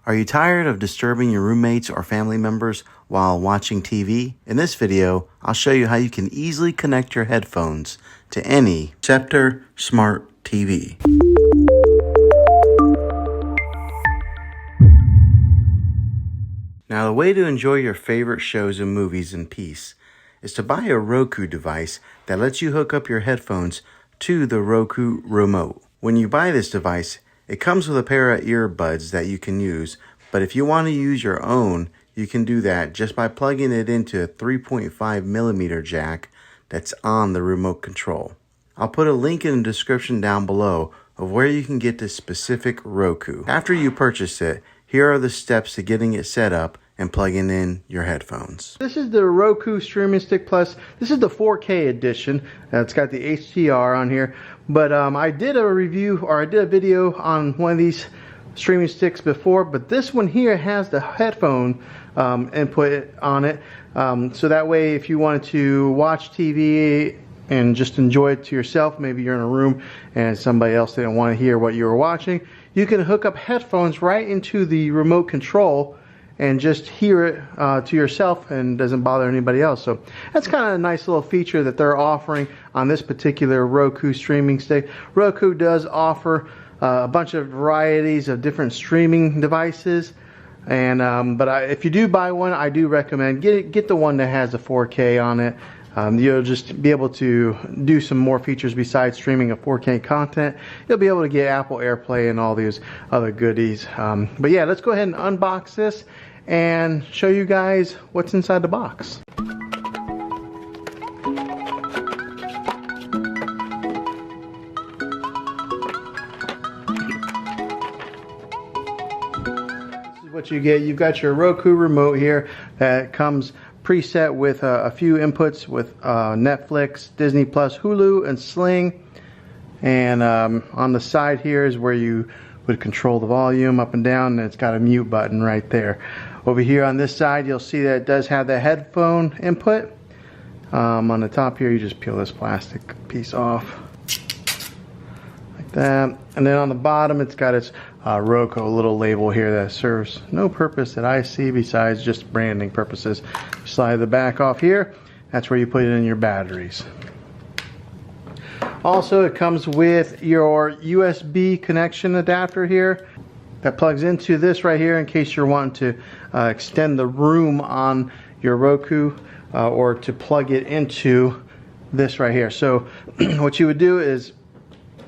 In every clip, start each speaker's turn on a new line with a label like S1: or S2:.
S1: Are you tired of disturbing your roommates or family members while watching TV? In this video, I'll show you how you can easily connect your headphones to any Sceptre Smart TV. Now, the way to enjoy your favorite shows and movies in peace is to buy a Roku device that lets you hook up your headphones to the Roku remote. When you buy this device, it comes with a pair of earbuds that you can use, but if you want to use your own, you can do that just by plugging it into a 3.5mm jack that's on the remote control. I'll put a link in the description down below of where you can get this specific Roku. After you purchase it, here are the steps to getting it set up and plugging in your headphones. This is the Roku Streaming Stick Plus. This is the 4K edition. It's got the HDR on here. But I did a video on one of these streaming sticks before, but this one here has the headphone input on it. So that way, if you wanted to watch TV and just enjoy it to yourself, maybe you're in a room and somebody else didn't want to hear what you were watching, you can hook up headphones right into the remote control and just hear it to yourself and doesn't bother anybody else. So that's kind of a nice little feature that they're offering on this particular Roku streaming stick. Roku does offer a bunch of varieties of different streaming devices, and if you do buy one, I do recommend get the one that has the 4K on it. You'll just be able to do some more features besides streaming of 4K content. You'll be able to get Apple AirPlay and all these other goodies. But yeah, let's go ahead and unbox this and show you guys what's inside the box. This is what you get. You've got your Roku remote here that comes preset with a few inputs with Netflix, Disney Plus, Hulu, and Sling. And on the side here is where you would control the volume up and down, and it's got a mute button right there. Over here on this side, you'll see that it does have the headphone input. On the top here, you just peel this plastic piece off like that. And then on the bottom, it's got its Roku little label here that serves no purpose that I see besides just branding purposes. Slide the back off here. That's where you put it in your batteries. Also, it comes with your USB connection adapter here that plugs into this right here in case you're wanting to extend the room on your Roku or to plug it into this right here. So what you would do is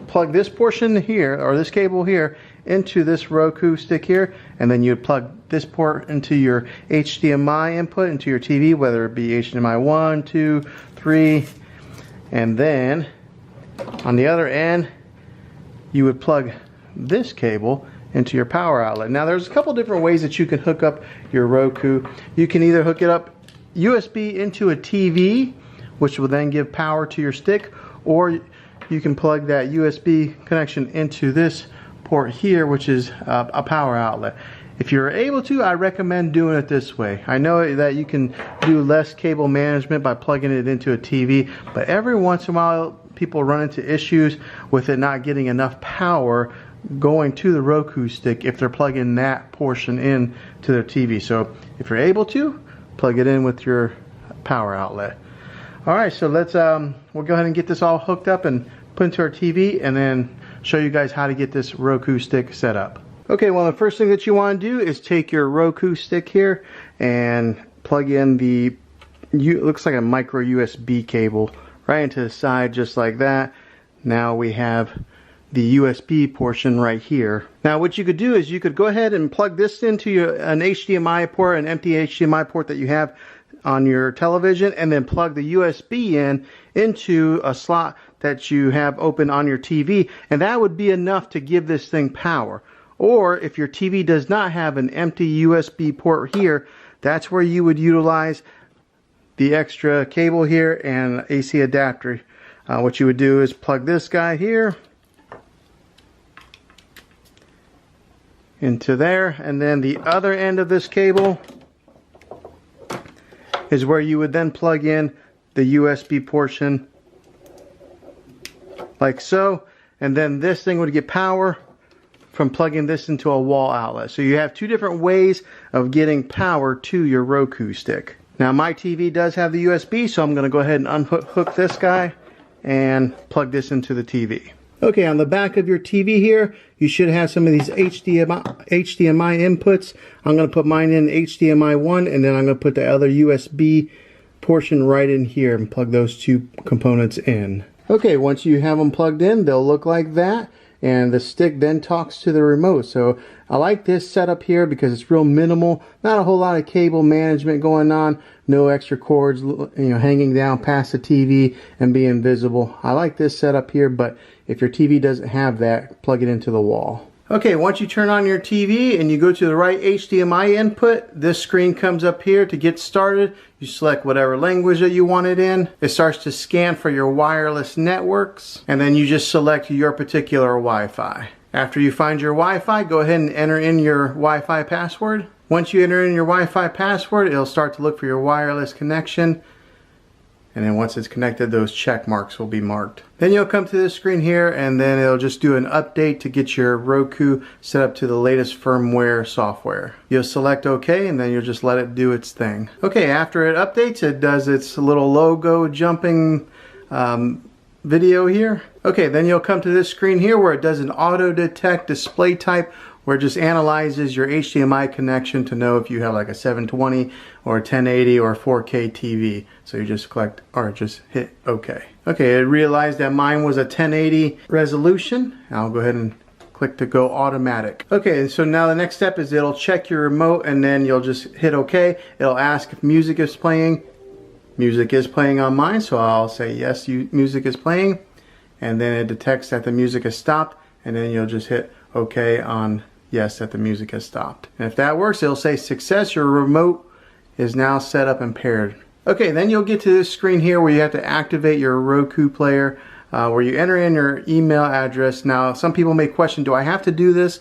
S1: plug this portion here, or this cable here, into this Roku stick here, and then you'd plug this port into your HDMI input into your TV, whether it be HDMI 1, 2, 3, and then on the other end you would plug this cable into your power outlet. Now there's a couple different ways that you can hook up your Roku. You can either hook it up USB into a TV, which will then give power to your stick, or you can plug that USB connection into this port here, which is a power outlet. If you're able to, I recommend doing it this way. I know that you can do less cable management by plugging it into a TV, but every once in a while people run into issues with it not getting enough power going to the Roku stick if they're plugging that portion in to their TV. So if you're able to, plug it in with your power outlet. Alright, so let's we'll go ahead and get this all hooked up and put into our TV, and then show you guys how to get this Roku stick set up. Okay, well, the first thing that you want to do is take your Roku stick here and plug in the, it looks like a micro USB cable right into the side, just like that. Now we have the USB portion right here. Now what you could do is you could go ahead and plug this into an HDMI port, an empty HDMI port that you have on your television, and then plug the USB into a slot that you have open on your TV, and that would be enough to give this thing power. Or if your TV does not have an empty USB port here, that's where you would utilize the extra cable here and AC adapter. What you would do is plug this guy here into there, and then the other end of this cable is where you would then plug in the USB portion like so, and then this thing would get power from plugging this into a wall outlet. So you have two different ways of getting power to your Roku stick. Now my TV does have the USB, so I'm going to go ahead and unhook this guy and plug this into the TV. Okay, on the back of your TV here, you should have some of these HDMI inputs. I'm going to put mine in HDMI 1, and then I'm going to put the other USB portion right in here and plug those two components in. Okay, once you have them plugged in, they'll look like that, and the stick then talks to the remote. So I like this setup here because it's real minimal, not a whole lot of cable management going on, no extra cords, hanging down past the TV and being visible. I like this setup here, but if your TV doesn't have that, plug it into the wall. Okay, once you turn on your TV and you go to the right HDMI input, this screen comes up here to get started. You select whatever language that you want it in. It starts to scan for your wireless networks, and then you just select your particular Wi-Fi. After you find your Wi-Fi, go ahead and enter in your Wi-Fi password. Once you enter in your Wi-Fi password, it'll start to look for your wireless connection. And then once it's connected, those check marks will be marked. Then you'll come to this screen here, and then it'll just do an update to get your Roku set up to the latest firmware software. You'll select OK, and then you'll just let it do its thing. Okay, after it updates, it does its little logo jumping video here. Okay, then you'll come to this screen here where it does an auto detect display type, where it just analyzes your HDMI connection to know if you have like a 720 or a 1080 or a 4K TV. So you just click or just hit OK. Okay, it realized that mine was a 1080 resolution. I'll go ahead and click to go automatic. Okay, so now the next step is it'll check your remote, and then you'll just hit OK. It'll ask if music is playing. Music is playing on mine, so I'll say yes, music is playing. And then it detects that the music has stopped, and then you'll just hit OK on yes, that the music has stopped. And if that works, it'll say success, your remote is now set up and paired. Okay, then you'll get to this screen here where you have to activate your Roku player, where you enter in your email address. Now, some people may question, do I have to do this?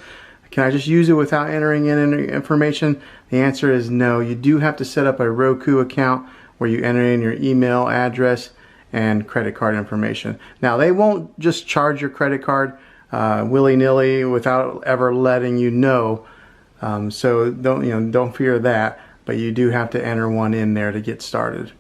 S1: Can I just use it without entering in any information? The answer is no. You do have to set up a Roku account where you enter in your email address and credit card information. Now, they won't just charge your credit card willy-nilly without ever letting you know, so don't fear that, but you do have to enter one in there to get started.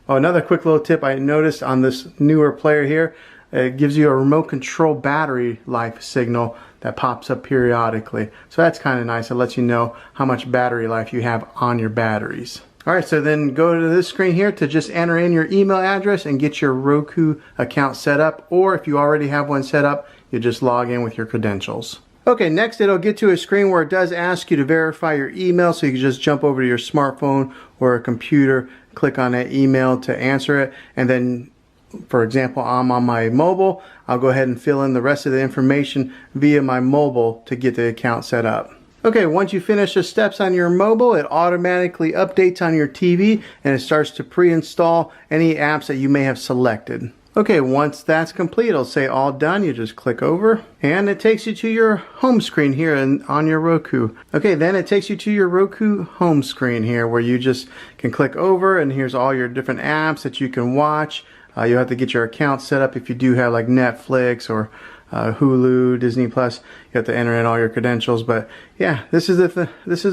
S1: Oh, another quick little tip I noticed on this newer player here, it gives you a remote control battery life signal that pops up periodically, so that's kind of nice. It lets you know how much battery life you have on your batteries. Alright, so then go to this screen here to just enter in your email address and get your Roku account set up, or if you already have one set up, you just log in with your credentials. Okay, next it'll get to a screen where it does ask you to verify your email, so you can just jump over to your smartphone or a computer, click on that email to answer it, and then, for example, I'm on my mobile, I'll go ahead and fill in the rest of the information via my mobile to get the account set up. Okay, once you finish the steps on your mobile, it automatically updates on your TV and it starts to pre-install any apps that you may have selected. Okay, once that's complete, it'll say all done. You just click over and it takes you to your home screen here on your Roku. Okay, then it takes you to your Roku home screen here where you just can click over, and here's all your different apps that you can watch. You'll have to get your account set up if you do have like Netflix or Hulu, Disney Plus. You have to enter in all your credentials, but yeah, this is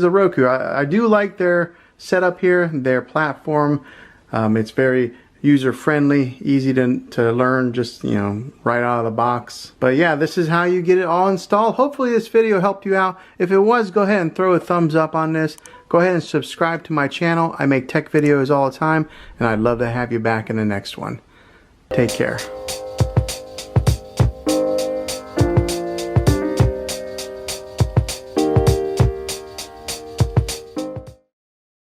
S1: a Roku. I do like their setup here, their platform. It's very user-friendly, easy to learn, just right out of the box. But yeah, this is how you get it all installed. Hopefully this video helped you out. If it was, go ahead and throw a thumbs up on this. Go ahead and subscribe to my channel. I make tech videos all the time, and I'd love to have you back in the next one. Take care.